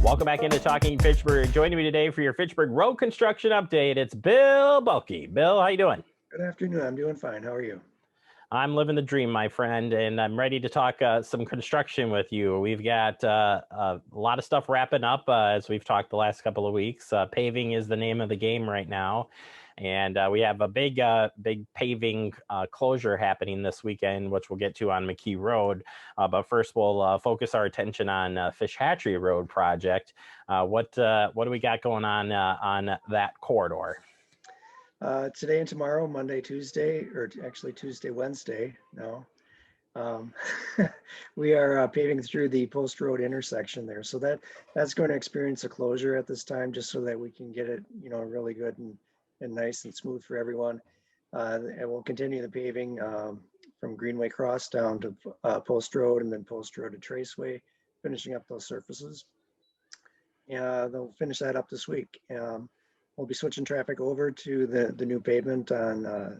Welcome back into Talking Fitchburg. Joining me today for your Fitchburg road construction update, it's Bill Balke. Bill, how you doing? Good afternoon. I'm doing fine. How are you? I'm living the dream, my friend, and I'm ready to talk some construction with you. We've got a lot of stuff wrapping up as we've talked the last couple of weeks. Paving is the name of the game right now. And we have a big paving closure happening this weekend, which we'll get to on McKee Road. But first, we'll focus our attention on Fish Hatchery Road project. What do we got going on that corridor? Today and tomorrow, Monday, Tuesday, or actually Tuesday, Wednesday. No, we are paving through the Post Road intersection there. So that's going to experience a closure at this time, just so that we can get it, really good and nice and smooth for everyone. And we'll continue the paving from Greenway Cross down to Post Road, and then Post Road to Traceway, finishing up those surfaces. Yeah, they'll finish that up this week. We'll be switching traffic over to the new pavement on the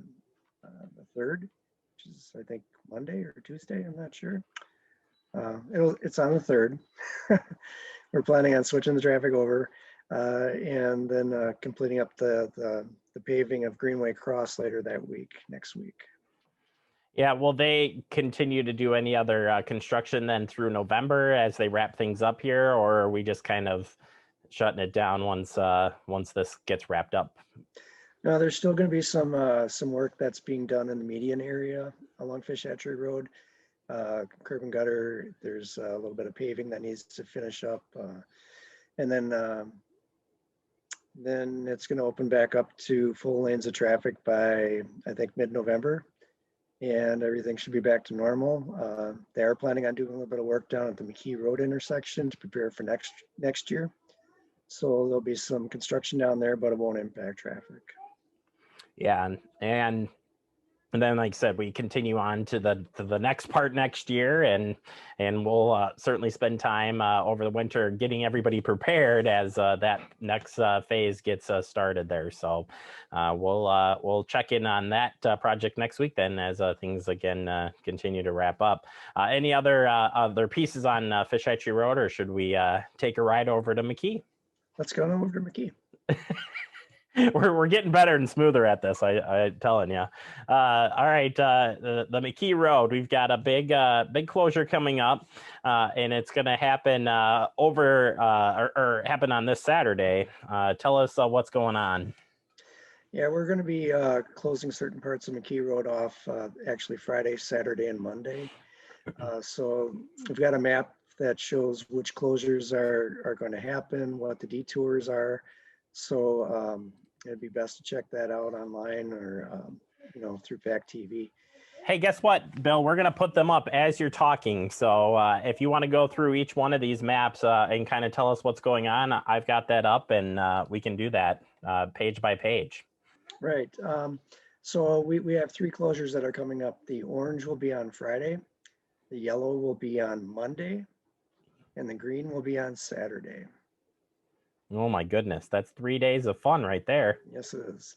3rd, which is, I think, Monday or Tuesday. I'm not sure. It's on the 3rd. We're planning on switching the traffic over and then completing up the paving of Greenway Cross later that week, next week. Yeah, will they continue to do any other construction then through November as they wrap things up here, or are we just kind of shutting it down once this gets wrapped up? No, there's still going to be some work that's being done in the median area along Fish Hatchery Road. Curb and gutter. There's a little bit of paving that needs to finish up, and then it's going to open back up to full lanes of traffic by, I think, mid-November, and everything should be back to normal. They are planning on doing a little bit of work down at the McKee Road intersection to prepare for next year. So there'll be some construction down there, but it won't impact traffic. Yeah, and then, like I said, we continue on to the next part next year, and we'll certainly spend time over the winter getting everybody prepared as that next phase gets started there. So we'll check in on that project next week then, as things again continue to wrap up. Any other pieces on Fish Hatchery Road, or should we take a ride over to McKee? Let's go over to McKee. We're getting better and smoother at this. I'm telling you. All right, the McKee Road. We've got a big closure coming up, and it's going to happen or happen on this Saturday. Tell us what's going on. Yeah, we're going to be closing certain parts of McKee Road off actually Friday, Saturday, and Monday. So we've got a map that shows which closures are going to happen, what the detours are. So it'd be best to check that out online or through PAC TV. Hey, guess what, Bill? We're going to put them up as you're talking. So if you want to go through each one of these maps and kind of tell us what's going on, I've got that up, and we can do that page by page. Right. So we have 3 closures that are coming up. The orange will be on Friday, the yellow will be on Monday, and the green will be on Saturday. Oh my goodness, that's 3 days of fun right there. Yes, it is.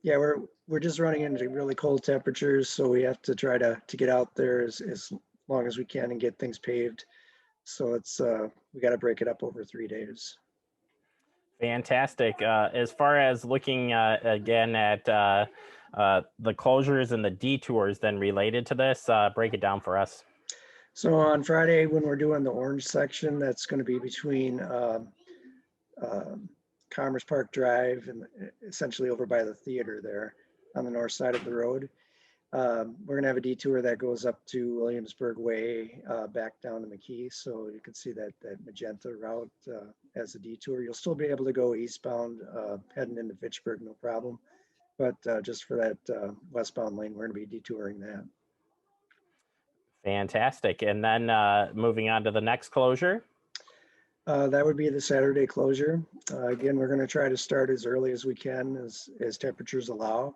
Yeah, we're just running into really cold temperatures, so we have to try to get out there as long as we can and get things paved. So it's we got to break it up over 3 days. Fantastic. As far as looking again at the closures and the detours then related to this, break it down for us. So on Friday, when we're doing the orange section, that's going to be between Commerce Park Drive and essentially over by the theater there on the north side of the road. We're going to have a detour that goes up to Williamsburg Way, back down to McKee. So you can see that magenta route as a detour. You'll still be able to go eastbound heading into Fitchburg, no problem. But just for that westbound lane, we're going to be detouring that. Fantastic. And then moving on to the next closure. That would be the Saturday closure. Again, we're going to try to start as early as we can as temperatures allow.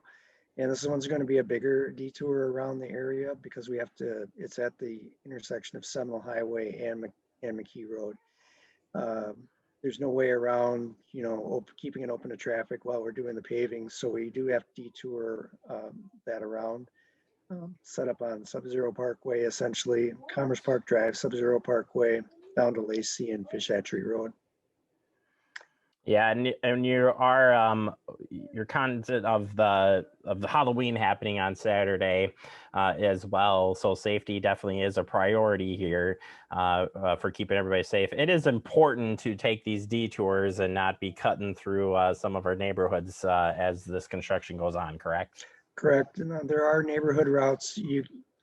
And this one's going to be a bigger detour around the area because it's at the intersection of Seminole Highway and McKee Road. There's no way around, keeping it open to traffic while we're doing the paving. So we do have to detour that around. Set up on Sub-Zero Parkway, essentially, Commerce Park Drive, Sub-Zero Parkway, down to Lacey and Fish Hatchery Road. Yeah, and you are you're cognizant of the Halloween happening on Saturday as well. So safety definitely is a priority here for keeping everybody safe. It is important to take these detours and not be cutting through some of our neighborhoods as this construction goes on. Correct? Correct. And there are neighborhood routes,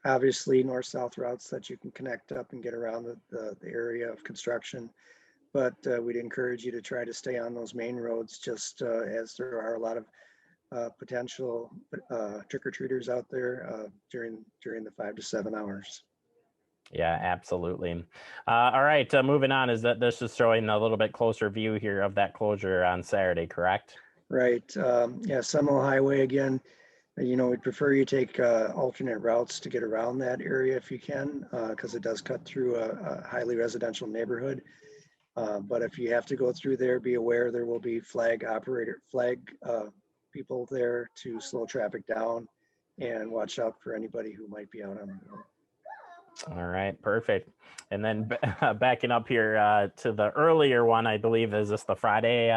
obviously north-south routes that you can connect up and get around the area of construction. But we'd encourage you to try to stay on those main roads, just as there are a lot of potential trick-or-treaters out there during the 5 to 7 hours. Yeah, absolutely. All right, moving on, is that this is showing a little bit closer view here of that closure on Saturday, correct? Right. Yeah, Seminole Highway again. We'd prefer you take alternate routes to get around that area if you can, because it does cut through a highly residential neighborhood. But if you have to go through there, be aware there will be flag people there to slow traffic down, and watch out for anybody who might be out on the road. All right, perfect. And then backing up here to the earlier one, I believe, is this the Friday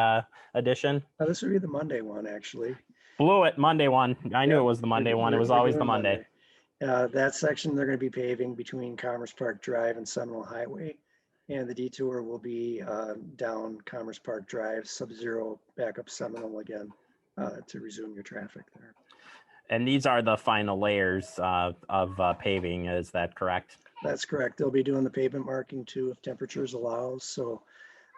edition? This would be the Monday one, actually. Blew it, Monday one. I knew it was the Monday one. It was always the Monday. That section they're going to be paving between Commerce Park Drive and Seminole Highway. And the detour will be down Commerce Park Drive, Sub-Zero, back up Seminole again to resume your traffic there. And these are the final layers of paving, is that correct? That's correct. They'll be doing the pavement marking too if temperatures allow. So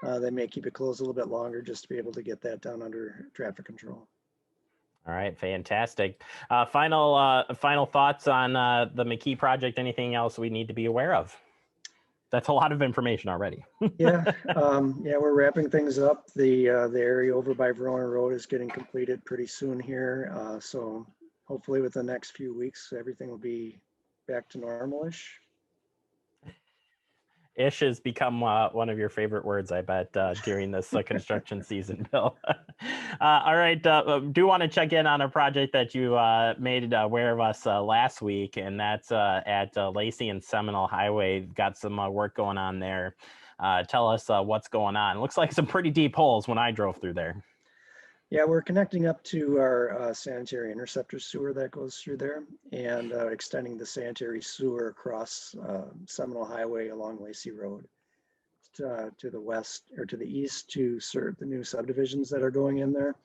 they may keep it closed a little bit longer just to be able to get that down under traffic control. All right, fantastic. Final thoughts on the McKee project. Anything else we need to be aware of? That's a lot of information already. Yeah, we're wrapping things up. The area over by Verona Road is getting completed pretty soon here. So hopefully within the next few weeks, everything will be back to normal-ish. Ish has become one of your favorite words, I bet, during this construction season, Bill. All right, do want to check in on a project that you made aware of us last week, and that's at Lacey and Seminole Highway. Got some work going on there. Tell us what's going on. It looks like some pretty deep holes when I drove through there. Yeah, we're connecting up to our sanitary interceptor sewer that goes through there, and extending the sanitary sewer across Seminole Highway along Lacey Road to the west or to the east to serve the new subdivisions that are going in there.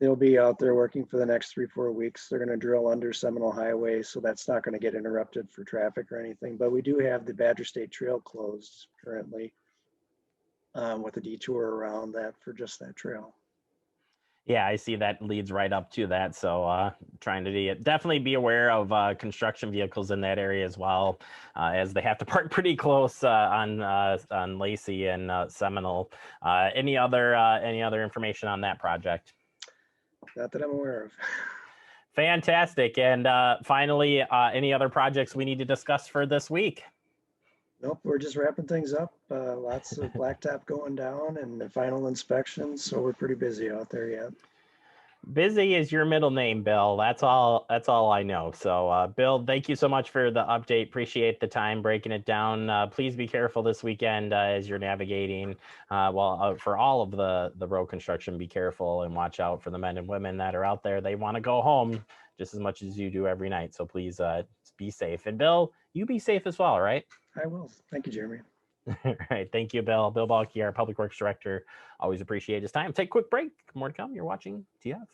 They'll be out there working for the next 3-4 weeks. They're going to drill under Seminole Highway, so that's not going to get interrupted for traffic or anything. But we do have the Badger State Trail closed currently, with a detour around that for just that trail. Yeah, I see that leads right up to that. So trying to definitely be aware of construction vehicles in that area as well, as they have to park pretty close on Lacey and Seminole. Any other information on that project? Not that I'm aware of. Fantastic. And finally, any other projects we need to discuss for this week? Nope, we're just wrapping things up. Lots of blacktop going down and the final inspections, so we're pretty busy out there yet. Busy is your middle name, Bill. That's all I know. So, Bill, thank you so much for the update. Appreciate the time breaking it down. Please be careful this weekend as you're navigating. For all of the road construction, be careful and watch out for the men and women that are out there. They want to go home just as much as you do every night. So please be safe. And Bill, you be safe as well, right? I will. Thank you, Jeremy. All right. Thank you, Bill. Bill Balke, our Public Works Director. Always appreciate his time. Take a quick break. More to come. You're watching TF.